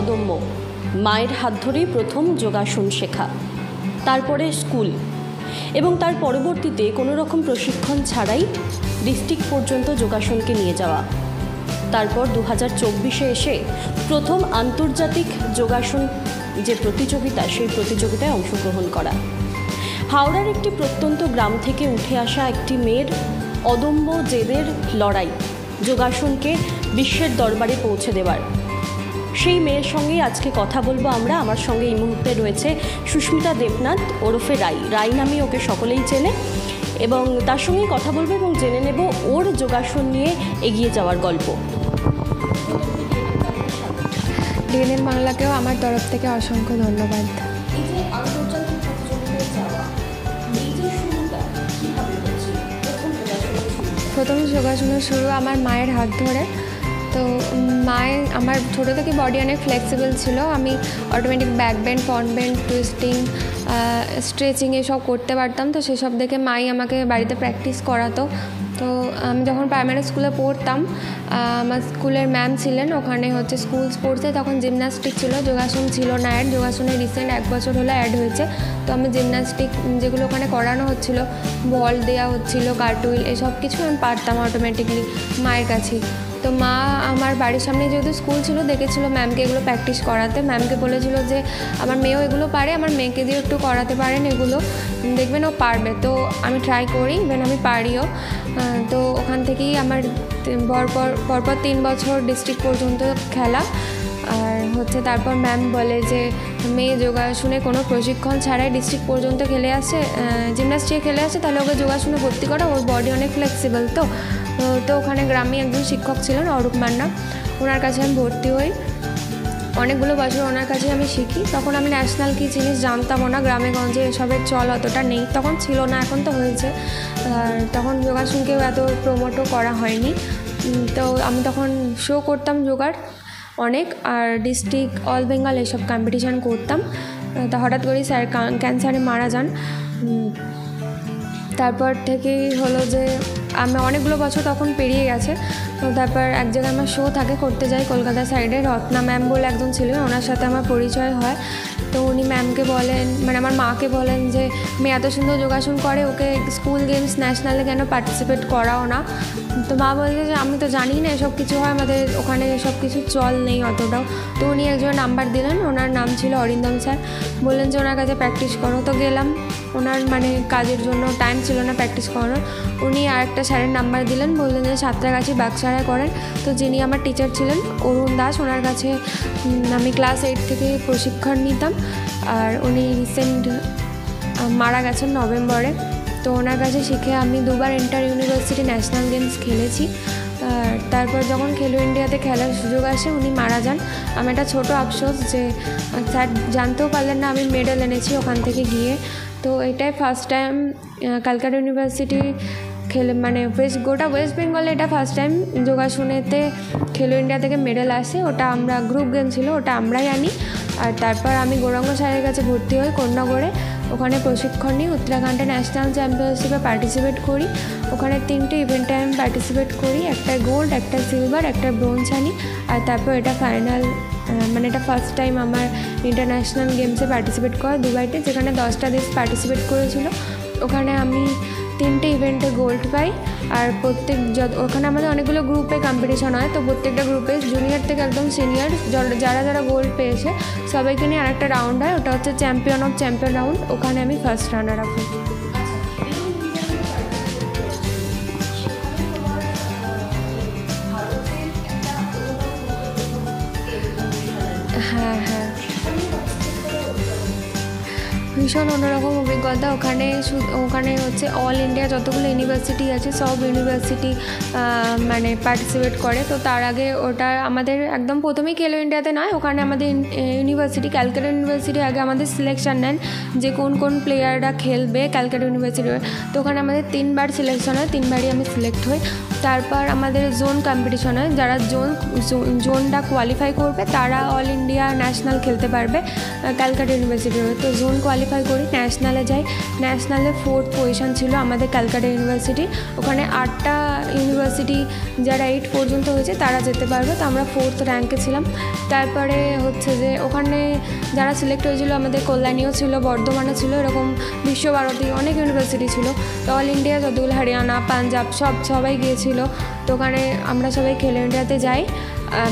অদম্য। মায়ের হাত ধরেই প্রথম যোগাসন শেখা, তারপরে স্কুল এবং তার পরবর্তীতে কোনো রকম প্রশিক্ষণ ছাড়াই ডিস্ট্রিক্ট পর্যন্ত যোগাসনকে নিয়ে যাওয়া। তারপর 2024-এ এসে প্রথম আন্তর্জাতিক যোগাসন যে প্রতিযোগিতা, সেই প্রতিযোগিতায় অংশগ্রহণ করা। হাওড়ার একটি প্রত্যন্ত গ্রাম থেকে উঠে আসা একটি মেয়ের অদম্য জেদের লড়াই যোগাসনকে বিশ্বের দরবারে পৌঁছে দেওয়ার। সেই মেয়ের সঙ্গেই আজকে কথা বলবো আমরা। আমার সঙ্গে এই মুহূর্তে রয়েছে সুস্মিতা দেবনাথ ওরফে রাই নামে ওকে সকলেই চেনে, এবং তার সঙ্গেই কথা বলবো এবং জেনে নেব ওর যোগাসন নিয়ে এগিয়ে যাওয়ার গল্প। ডিএনএন বাংলাকেও আমার তরফ থেকে অসংখ্য ধন্যবাদ। প্রথম যোগাসনের শুরু আমার মায়ের হাত ধরে। তো আমার ছোটো থেকে বডি অনেক ফ্লেক্সিবল ছিল। আমি automatic back bend, front bend, twisting, stretching এসব করতে পারতাম। তো সেসব দেখে মাই আমাকে বাড়িতে প্র্যাকটিস করাতো। তো আমি যখন প্রাইমারি স্কুলে পড়তাম, আমার স্কুলের ম্যাম ছিলেন, ওখানে হচ্ছে স্কুল স্পোর্টসে তখন জিমন্যাস্টিক ছিল, যোগাসন ছিল না অ্যাড। যোগাসনের রিসেন্ট 1 বছর হলো অ্যাড হয়েছে। তো আমি জিমন্যাস্টিক যেগুলো ওখানে করানো হচ্ছিলো, বল দেওয়া হচ্ছিলো, কার্টুইল, এসব কিছু আমি পারতাম অটোমেটিকলি মায়ের কাছেই। তো মা আমার বাড়ির সামনে যেহেতু স্কুল ছিল, দেখেছিল ম্যামকে এগুলো প্র্যাকটিস করাতে। ম্যামকে বলেছিল যে আমার মেয়েও এগুলো পারে, আমার মেয়েকে দিয়ে একটু করাতে পারেন, এগুলো দেখবেন ও পারবে। তো আমি ট্রাই করি, ইভেন আমি পারিও। তো ওখান থেকেই আমার পরপর 3 বছর ডিস্ট্রিক্ট পর্যন্ত খেলা। আর হচ্ছে তারপর ম্যাম বলে যে মেয়ে যোগাসনে কোনো প্রশিক্ষণ ছাড়াই ডিস্ট্রিক্ট পর্যন্ত খেলে আসে, জিমন্যাস্টিকে খেলে আসে, তাহলে ওকে যোগাসনে ভর্তি করা, ওর বডি অনেক ফ্লেক্সিবল। তো ওখানে গ্রামে একজন শিক্ষক ছিলেন অরূপ মান্না, ওনার কাছে আমি ভর্তি হই। অনেকগুলো বছর ওনার কাছে আমি শিখি। তখন আমি ন্যাশনাল কী জিনিস জানতামও না, গ্রামে গঞ্জে এসবের চল অতটা নেই, তখন ছিল না, এখন তো হয়েছে। আর তখন যোগাসনকেও এত প্রমোটও করা হয়নি। তো আমি তখন শো করতাম যোগার অনেক, আর ডিস্ট্রিক্ট, অল বেঙ্গল এসব কম্পিটিশান করতাম। তা হঠাৎ করেই স্যার ক্যান্সারে মারা যান। তারপর থেকেই হলো যে আমি অনেকগুলো বছর তখন পেরিয়ে গেছে। তো তারপর এক জায়গায় আমার শো থাকে, করতে যাই কলকাতা সাইডে। রত্না ম্যাম বলে একজন ছিলেন, ওনার সাথে আমার পরিচয় হয়। তো উনি ম্যামকে বলেন, মানে আমার মাকে বলেন যে মেয়ে এত সুন্দর যোগাসন করে, ওকে স্কুল গেমস ন্যাশনালে কেন পার্টিসিপেট করাও না। তো মা বলছে যে আমি তো জানি না এসব কিছু হয়, আমাদের ওখানে এসব কিছু চল নেই অতটাও। তো উনি একজন নাম্বার দিলেন, ওনার নাম ছিল অরিন্দম স্যার। বললেন যে ওনার কাছে প্র্যাকটিস করো। তো গেলাম, ওনার মানে কাজের জন্য টাইম ছিল না প্র্যাকটিস করানোর। উনি আরেকটা স্যারের নাম্বার দিলেন, বললেন যে সাঁতরাগাছি বাগসারায় করেন। তো যিনি আমার টিচার ছিলেন অরুণ দাস, ওনার কাছে আমি ক্লাস 8 থেকে প্রশিক্ষণ নিতাম। আর উনি রিসেন্ট মারা গেছেন নভেম্বরে। তো ওনার কাছে শিখে আমি 2 বার ইন্টার ইউনিভার্সিটি ন্যাশনাল গেমস খেলেছি। আর তারপর যখন খেলো ইন্ডিয়াতে খেলার সুযোগ আসে, উনি মারা যান। আমার একটা ছোটো আফসোস যে স্যার জানতেও পারলেন না আমি মেডেল এনেছি ওখান থেকে গিয়ে। তো এটাই ফার্স্ট টাইম ক্যালকাটা ইউনিভার্সিটি খেলে, মানে গোটা ওয়েস্ট বেঙ্গলে এটা ফার্স্ট টাইম যোগাসনেতে খেলো ইন্ডিয়া থেকে মেডেল আসে। ওটা আমরা গ্রুপ গেম ছিল, ওটা আমরাই আনি। আর তারপর আমি গৌরাঙ্গ স্যারের কাছে ভর্তি হই কোন্নগরে, ওখানে প্রশিক্ষণ নিই। উত্তরাখণ্ডে ন্যাশনাল চ্যাম্পিয়নশিপে পার্টিসিপেট করি। ওখানে 3টে ইভেন্টে আমি পার্টিসিপেট করি, একটা গোল্ড, একটা সিলভার, একটা ব্রোঞ্জ আনি। আর তারপর এটা ফাইনাল, মানে এটা ফার্স্ট টাইম আমার ইন্টারন্যাশনাল গেমসে পার্টিসিপেট করা দুবাইতে, যেখানে 10টা দেশ পার্টিসিপেট করেছিল। ওখানে আমি 3টে ইভেন্টে গোল্ড পাই। আর ওখানে আমাদের অনেকগুলো গ্রুপে কম্পিটিশন হয়। তো প্রত্যেকটা গ্রুপে জুনিয়র থেকে একদম সিনিয়র যারা গোল্ড পেয়েছে সবাইকে নিয়ে আরেকটা রাউন্ড হয়, ওটা হচ্ছে চ্যাম্পিয়ন অফ চ্যাম্পিয়ন রাউন্ড। ওখানে আমি ফার্স্ট রানার আপ হই। হ্যাঁ, ভীষণ অন্যরকম অভিজ্ঞতা। ওখানে হচ্ছে অল ইন্ডিয়া যতগুলো ইউনিভার্সিটি আছে সব ইউনিভার্সিটি মানে পার্টিসিপেট করে। তো তার আগে ওটা আমাদের একদম প্রথমেই খেলো ইন্ডিয়াতে নয়, ওখানে আমাদের ইউনিভার্সিটি, ক্যালকাটা ইউনিভার্সিটি আগে আমাদের সিলেকশন নেন যে কোন প্লেয়াররা খেলবে ক্যালকাটা ইউনিভার্সিটি। তো ওখানে আমাদের 3 বার সিলেকশন হয়, 3 বারই আমি সিলেক্ট হই। তারপর আমাদের জোন কম্পিটিশন হয়, যারা জোনটা কোয়ালিফাই করবে তারা অল ইন্ডিয়া ন্যাশনাল খেলতে পারবে ক্যালকাটা ইউনিভার্সিটির হয়ে। তো জোন কোয়ালিফাই করি, ন্যাশনালে যাই। ন্যাশনালে 4th পজিশন ছিল আমাদের ক্যালকাটা ইউনিভার্সিটি। ওখানে 8টা ইউনিভার্সিটি যারা 8 পর্যন্ত হয়েছে তারা যেতে পারবে, তো আমরা 4th র্যাঙ্কে ছিলাম। তারপরে হচ্ছে যে ওখানে যারা সিলেক্ট হয়েছিল আমাদের কল্যাণীও ছিল, বর্ধমানে ছিল, এরকম বিশ্বভারতী অনেক ইউনিভার্সিটি ছিল। তো অল ইন্ডিয়া যতগুলো, হরিয়ানা, পাঞ্জাব সবাই গিয়েছিল। তো ওখানে আমরা সবাই খেলো ইন্ডিয়াতে যাই,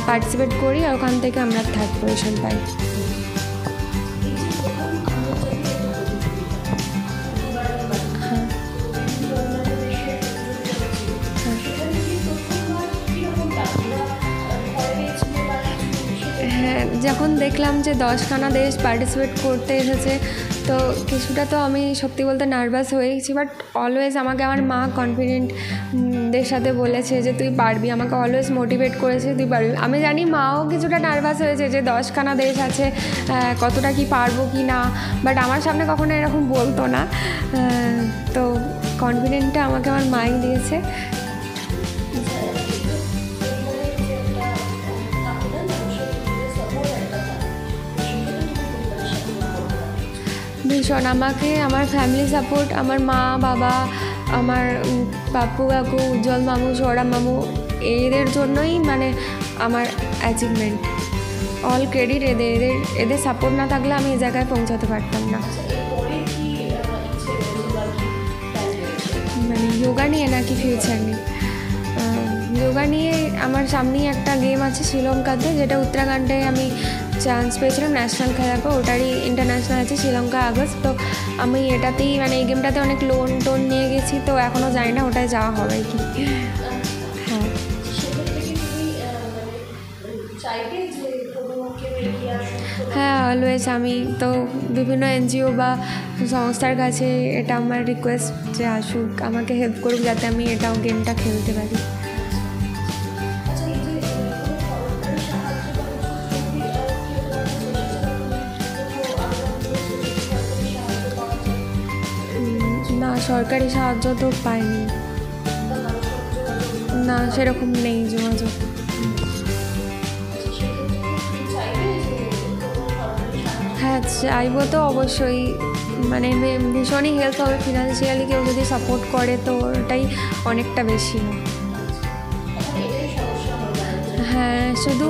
পার্টিসিপেট করি, আর ওখান থেকে আমরা 3rd পজিশন পাই। হ্যাঁ, যখন দেখলাম যে 10খানা দেশ পার্টিসিপেট করতে এসেছে, তো কিছুটা তো আমি সত্যি বলতে নার্ভাস হয়ে গেছি, বাট অলওয়েজ আমাকে আমার মা কনফিডেন্টদের সাথে বলেছে যে তুই পারবি, আমাকে অলওয়েজ মোটিভেট করেছে তুই পারবি। আমি জানি মাও কিছুটা নার্ভাস হয়েছে যে 10খানা দেশ আছে, কতটা কি পারবো কি না, বাট আমার সামনে কখনো এরকম বলতো না। তো কনফিডেন্টটা আমাকে আমার মাই দিয়েছে। ভীষণ, আমাকে আমার ফ্যামিলি সাপোর্ট, আমার মা বাবা, আমার পাপ্পু কাকু, উজ্জ্বল মামু, সৌরভ মামু, এদের জন্যই মানে আমার অ্যাচিভমেন্ট। অল ক্রেডিট এদের সাপোর্ট না থাকলে আমি এই জায়গায় পৌঁছাতে পারতাম না। মানে যোগা নিয়ে নাকি ফিউচার নিয়ে? যোগা নিয়ে আমার সামনেই একটা গেম আছে শ্রীলঙ্কাতে, যেটা উত্তরাখণ্ডে আমি চান্স পেয়েছিলাম ন্যাশনাল খেলার পর, ওটারই ইন্টারন্যাশনাল আছে শ্রীলঙ্কা আগস্ট। তো আমি এটাতেই মানে এই গেমটাতে অনেক লোন টোন নিয়ে গেছি, তো এখনও জানি না ওটায় যাওয়া হবে কি। হ্যাঁ, হ্যাঁ, অলওয়েজ আমি তো বিভিন্ন এনজিও বা সংস্থার কাছে এটা আমার রিকোয়েস্ট যে আসুক, আমাকে হেল্প করুক যাতে আমি এটাও গেমটা খেলতে পারি। না, সরকারি সাহায্য তো পাইনি, না সেরকম নেই যোগাযোগ। হ্যাঁ, চাইবো তো অবশ্যই, মানে ভীষণই হেল্প হবে ফিনান্সিয়ালি, কেউ যদি সাপোর্ট করে তো ওটাই অনেকটা বেশি হয়। হ্যাঁ, শুধু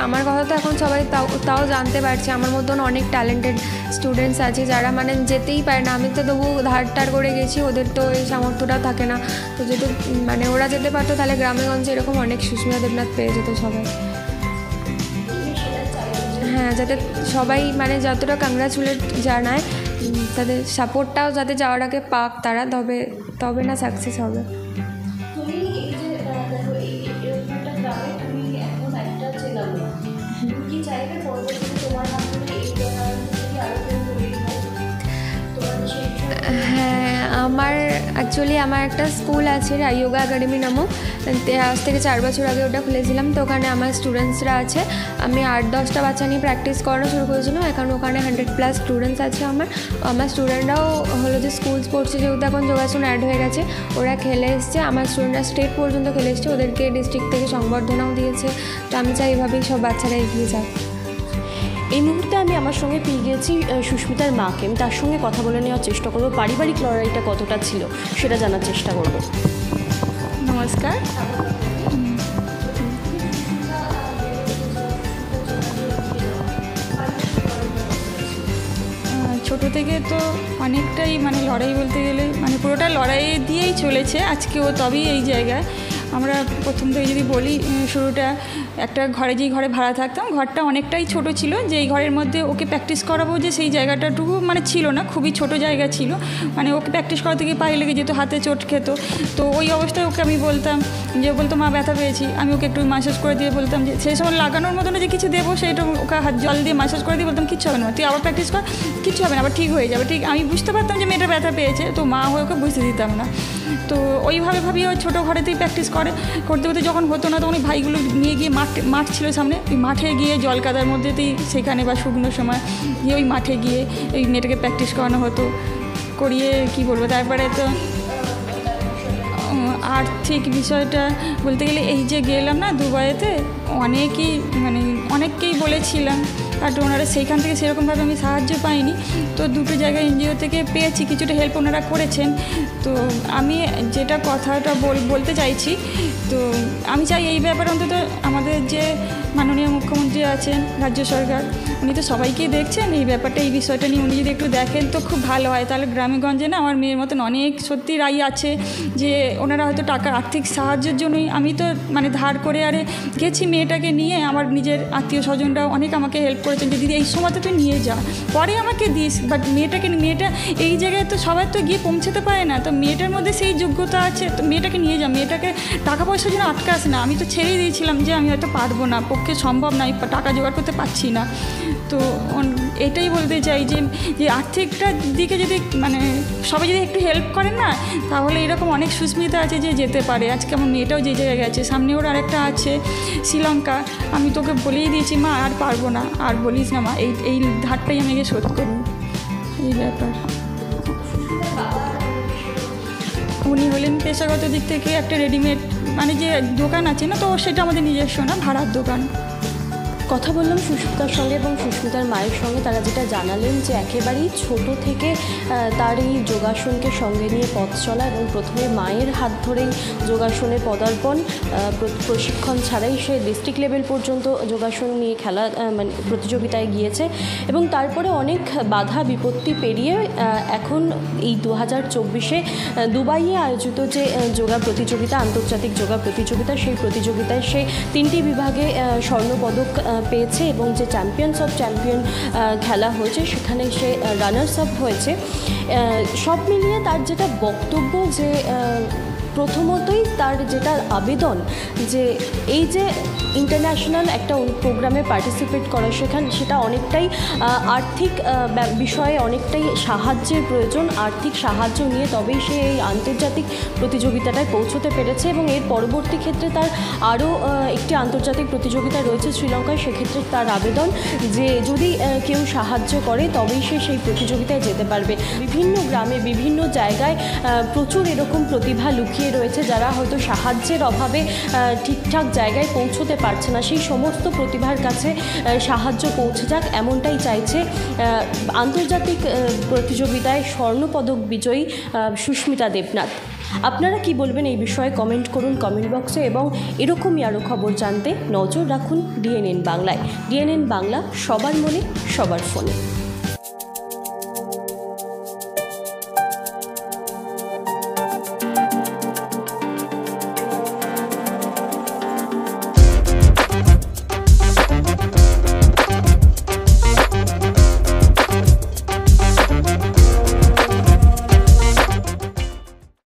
আমার কথা তো এখন সবাই তাও জানতে পারছে, আমার মতন অনেক ট্যালেন্টেড স্টুডেন্টস আছে যারা মানে যেতেই পারে না। আমি তো তবু ধার করে গেছি, ওদের তো এই সামর্থ্যটা থাকে না। তো যেহেতু মানে ওরা যেতে পারতো, তাহলে গ্রামেগঞ্জে এরকম অনেক সুস্মিতা দেবনাথ পেয়ে যেত সবাই। হ্যাঁ, যাতে সবাই মানে যতটা কংগ্রাচুলেট জানায়, তাদের সাপোর্টটাও যাতে যাওয়ার আগে পাক তারা, তবে না সাকসেস হবে। হ্যাঁ, অ্যাকচুয়ালি আমার একটা স্কুল আছে যোগা একাডেমি নামক, আজ থেকে 4 বছর আগে ওটা খুলেছিলাম। তো ওখানে আমার স্টুডেন্টসরা আছে, আমি 8-10টা বাচ্চা নিয়ে প্র্যাকটিস করানো শুরু করেছিলাম। এখন ওখানে 100+ স্টুডেন্টস আছে। আমার স্টুডেন্টরাও হলো যে স্কুল স্পোর্টসে যেহেতু এখন যোগাসন অ্যাড হয়ে গেছে, ওরা খেলে এসছে। আমার স্টুডেন্টরা স্টেট পর্যন্ত খেলে এসছে, ওদেরকে ডিস্ট্রিক্ট থেকে সংবর্ধনাও দিয়েছে। তো আমি চাই এভাবেই সব বাচ্চারা এগিয়ে যাক। এই মুহূর্তে আমি আমার সঙ্গে পেয়ে গিয়েছি সুস্মিতার মাকে। আমি তার সঙ্গে কথা বলে নেওয়ার চেষ্টা করবো, পারিবারিক লড়াইটা কতটা ছিল সেটা জানার চেষ্টা করব। নমস্কার। ছোটো থেকে তো অনেকটাই মানে লড়াই বলতে গেলে মানে পুরোটা লড়াই দিয়েই চলেছে আজকেও, তবেই এই জায়গায়। আমরা প্রথম থেকে যদি বলি, শুরুটা একটা যেই ঘরে ভাড়া থাকতাম, ঘরটা অনেকটাই ছোট ছিল, যে এই ঘরের মধ্যে ওকে প্র্যাকটিস করাবো যে সেই জায়গাটাটুকু মানে ছিল না, খুবই ছোট জায়গা ছিল। মানে ওকে প্র্যাকটিস করা থেকে পায়ে লেগে যেত, হাতে চোট খেত। তো ওই অবস্থায় ওকে আমি বলতাম যে, বলতো মা ব্যথা পেয়েছি, আমি ওকে একটু মাসাজ করে দিয়ে বলতাম যে সেই সময় লাগানোর মতো না যে কিছু দেবো, সেইটা ওকে হাত জল দিয়ে মাসাজ করে দিয়ে বলতাম কিচ্ছু হবে না, তুই আবার প্র্যাকটিস কর, কিচ্ছু হবে না, আবার ঠিক হয়ে যাবে। ঠিক আমি বুঝতে পারতাম যে মেয়েটা ব্যথা পেয়েছে, তো মা হয়ে ওকে বুঝতে দিতাম না। তো ওইভাবে ভাবি ওই ছোটো ঘরেতেই প্র্যাকটিস করতে যখন হতো না, তখন ওই ভাইগুলো নিয়ে গিয়ে মাঠ ছিল সামনে, ওই মাঠে গিয়ে জল কাদার মধ্যেতেই সেখানে বা শুকনো সময় গিয়ে ওই মাঠে গিয়ে ওই মেয়েটাকে প্র্যাকটিস করানো হতো, করিয়ে কি বলবো। তারপরে তো আর্থিক বিষয়টা বলতে গেলে এই যে গেলাম না দুবাইতে, অনেককেই বলেছিলাম, বাট ওনারা সেইখান থেকে সেরকমভাবে আমি সাহায্য পাইনি। তো দুটো জায়গায় এনজিও থেকে পেয়েছি, কিছুটা হেল্প ওনারা করেছেন। তো আমি যেটা কথাটা বলতে চাইছি, তো আমি চাই এই ব্যাপারে অন্তত আমাদের যে মাননীয় মুখ্যমন্ত্রী আছেন, রাজ্য সরকার, উনি তো সবাইকেই দেখছেন, এই ব্যাপারটা এই বিষয়টা নিয়ে উনি যদি একটু দেখেন তো খুব ভালো হয়। তাহলে গ্রামে গঞ্জে না আমার মেয়ের মতন অনেক সত্যি রাই আছে যে ওনারা হয়তো টাকা আর্থিক সাহায্যের জন্যই, আমি তো ধার করে আরে গেছি মেয়েটাকে নিয়ে, আমার নিজের আত্মীয় স্বজনরাও অনেক আমাকে হেল্প করেছেন যে দিদি এই সময়তে তুই নিয়ে যা, পরে আমাকে দিস, বাট মেয়েটা এই জায়গায় তো সবাই তো গিয়ে পৌঁছাতে পারে না। তো মেয়েটার মধ্যে সেই যোগ্যতা আছে, তো মেয়েটাকে নিয়ে যা, মেয়েটাকে টাকা পয়সার জন্য আটকে আসে না। আমি তো ছেড়েই দিয়েছিলাম যে আমি হয়তো পারবো না, পক্ষে সম্ভব না, টাকা জোগাড় করতে পারছি না। তো এটাই বলতে চাই যে আর্থিকটার দিকে যদি সবাই যদি একটু হেল্প করেন না, তাহলে এরকম অনেক সুস্মিতা আছে যে যেতে পারে। আজকে আমার মেয়েটাও যে জায়গায় গেছে, সামনে ওর আরেকটা আছে শ্রীলঙ্কা, আমি তোকে বলেই দিয়েছি মা আর পারবো না, আর বলিস না মা, এই ধারটাই আমি শোধ করি, এই ব্যাপার। উনি হলেন পেশাগত দিক থেকে একটা রেডিমেড যে দোকান আছে না, তো সেটা আমাদের নিজস্ব না, ভাড়ার দোকান। কথা বললাম সুস্মিতার সঙ্গে এবং সুস্মিতার মায়ের সঙ্গে। তারা যেটা জানালেন যে একেবারেই ছোট থেকে তার এই যোগাসনকে সঙ্গে নিয়ে পথ চলা এবং প্রথমে মায়ের হাত ধরেই যোগাসনে পদার্পণ, প্রশিক্ষণ ছাড়াই সে ডিস্ট্রিক্ট লেভেল পর্যন্ত যোগাসন নিয়ে খেলা প্রতিযোগিতায় গিয়েছে এবং তারপরে অনেক বাধা বিপত্তি পেরিয়ে এখন এই 2024-এ দুবাইয়ে আয়োজিত যে যোগা প্রতিযোগিতা, আন্তর্জাতিক যোগা প্রতিযোগিতা, সেই প্রতিযোগিতায় সে 3টি বিভাগে স্বর্ণপদক পেয়েছে এবং যে চ্যাম্পিয়ন খেলা হয়েছে সেখানে সে রানার্স আপ হয়েছে। সব মিলিয়ে তার যেটা বক্তব্য যে প্রথমতই তার যেটা আবেদন যে এই যে ইন্টারন্যাশনাল একটা প্রোগ্রামে পার্টিসিপেট করা, সেটা অনেকটাই আর্থিক বিষয়ে অনেকটাই সাহায্যের প্রয়োজন, আর্থিক সাহায্য নিয়ে তবেই সে এই আন্তর্জাতিক প্রতিযোগিতাটায় পৌঁছতে পেরেছে এবং এর পরবর্তী ক্ষেত্রে তার আরও একটি আন্তর্জাতিক প্রতিযোগিতা রয়েছে শ্রীলঙ্কায়। সেক্ষেত্রে তার আবেদন যে যদি কেউ সাহায্য করে তবেই সে সেই প্রতিযোগিতায় যেতে পারবে। বিভিন্ন গ্রামে বিভিন্ন জায়গায় প্রচুর এরকম প্রতিভা লুকিয়ে রয়েছে যারা হয়তো সাহায্যের অভাবে ঠিকঠাক জায়গায় পৌঁছতে পারছে না, সেই সমস্ত প্রতিভার কাছে সাহায্য পৌঁছে যাক, এমনটাই চাইছে আন্তর্জাতিক প্রতিযোগিতায় স্বর্ণপদক বিজয়ী সুস্মিতা দেবনাথ। আপনারা কি বলবেন এই বিষয়ে কমেন্ট করুন কমেন্ট বক্সে এবং এরকমই আরও খবর জানতে নজর রাখুন ডিএনএন বাংলায়। ডিএনএন বাংলা, সবার মনে সবার ফোনে।